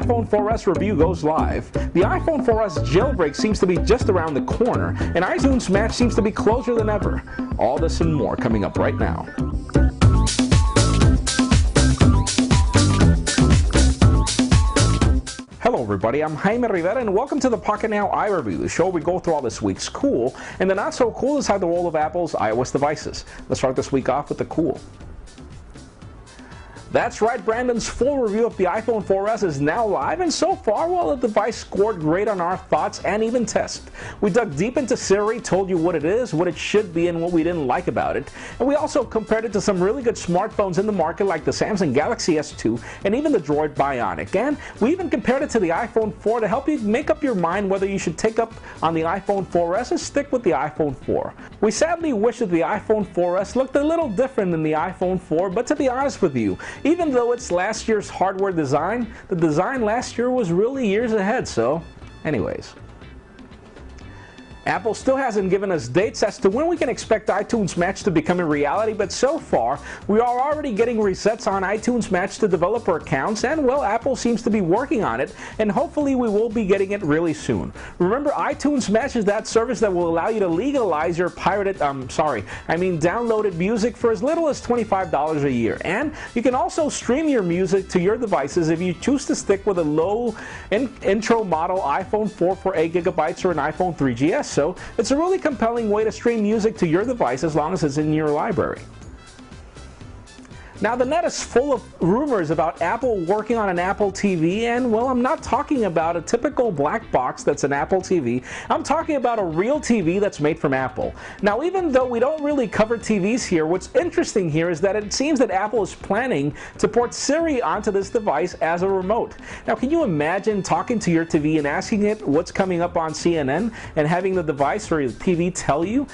iPhone 4S review goes live. The iPhone 4S jailbreak seems to be just around the corner, and iTunes Match seems to be closer than ever. All this and more coming up right now. Hello everybody, I'm Jaime Rivera and welcome to the Pocketnow iReview, the show where we go through all this week's cool and the not so cool inside the world of Apple's iOS devices. Let's start this week off with the cool. That's right, Brandon's full review of the iPhone 4S is now live, and so far, well, the device scored great on our thoughts and even test. We dug deep into Siri, told you what it is, what it should be, and what we didn't like about it. And we also compared it to some really good smartphones in the market like the Samsung Galaxy S2 and even the Droid Bionic. And we even compared it to the iPhone 4 to help you make up your mind whether you should take up on the iPhone 4S or stick with the iPhone 4. We sadly wish that the iPhone 4S looked a little different than the iPhone 4, but to be honest with you, even though it's last year's hardware design, the design last year was really years ahead, so anyways. Apple still hasn't given us dates as to when we can expect iTunes Match to become a reality, but so far, we are already getting resets on iTunes Match to developer accounts, and well, Apple seems to be working on it, and hopefully we will be getting it really soon. Remember, iTunes Match is that service that will allow you to legalize your downloaded music for as little as $25 a year, and you can also stream your music to your devices if you choose to stick with a low intro model iPhone 4 for 8 GB or an iPhone 3GS. So it's a really compelling way to stream music to your device as long as it's in your library. Now, the net is full of rumors about Apple working on an Apple TV, and well, I'm not talking about a typical black box that's an Apple TV. I'm talking about a real TV that's made from Apple. Now, even though we don't really cover TVs here, what's interesting here is that it seems that Apple is planning to port Siri onto this device as a remote. Now, can you imagine talking to your TV and asking it what's coming up on CNN and having the device or your TV tell you?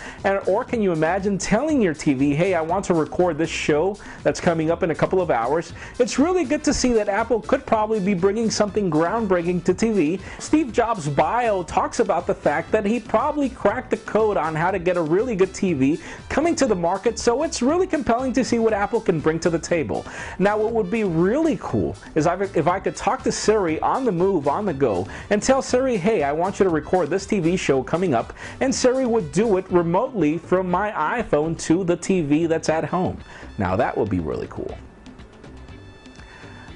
Or can you imagine telling your TV, hey, I want to record this show that's coming up in a couple of hours? It's really good to see that Apple could probably be bringing something groundbreaking to TV. Steve Jobs' bio talks about the fact that he probably cracked the code on how to get a really good TV coming to the market, so it's really compelling to see what Apple can bring to the table. Now, what would be really cool is if I could talk to Siri on the move, on the go, and tell Siri, hey, I want you to record this TV show coming up, and Siri would do it remotely from my iPhone to the TV that's at home. Now, that would be really cool.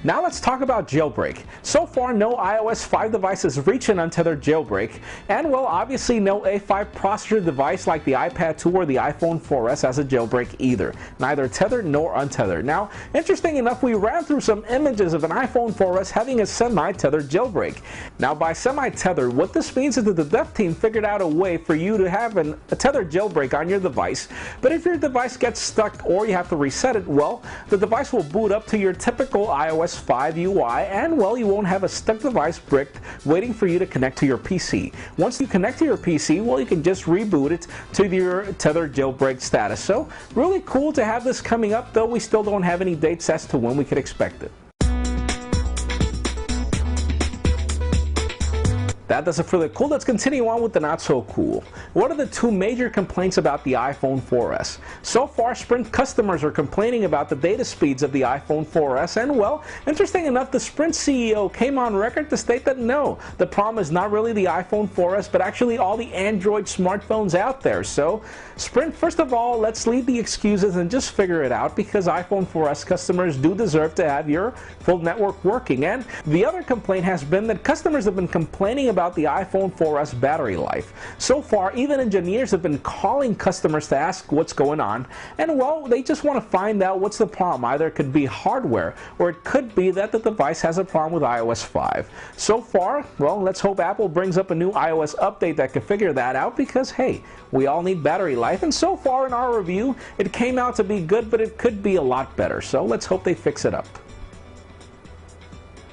Now let's talk about jailbreak. So far, no iOS 5 devices reach an untethered jailbreak, and well, obviously no A5 processor device like the iPad 2 or the iPhone 4S has a jailbreak either, neither tethered nor untethered. Now, interesting enough, we ran through some images of an iPhone 4S having a semi-tethered jailbreak. Now, by semi-tethered, what this means is that the dev team figured out a way for you to have a tethered jailbreak on your device, but if your device gets stuck or you have to reset it, well, the device will boot up to your typical iOS 5 UI, and well, you won't have a stuck device bricked waiting for you to connect to your PC. Once you connect to your PC, well, you can just reboot it to your tethered jailbreak status. So really cool to have this coming up, though we still don't have any dates as to when we could expect it. That does it for the cool. Let's continue on with the not so cool. What are the two major complaints about the iPhone 4S? So far, Sprint customers are complaining about the data speeds of the iPhone 4S, and well, interesting enough, the Sprint CEO came on record to state that no, the problem is not really the iPhone 4S, but actually all the Android smartphones out there. So, Sprint, first of all, let's leave the excuses and just figure it out, because iPhone 4S customers do deserve to have your full network working. And the other complaint has been that customers have been complaining about the iPhone 4S battery life. So far, even engineers have been calling customers to ask what's going on, and well, they just want to find out what's the problem. Either it could be hardware, or it could be that the device has a problem with iOS 5. So far, well, let's hope Apple brings up a new iOS update that can figure that out, because hey, we all need battery life, and so far in our review, it came out to be good, but it could be a lot better, so let's hope they fix it up.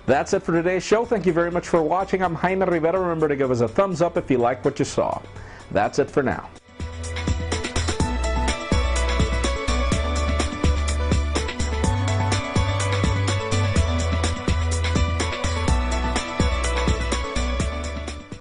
That's it for today's show. Thank you very much for watching. I'm Jaime Rivera. Remember to give us a thumbs up if you like what you saw. That's it for now.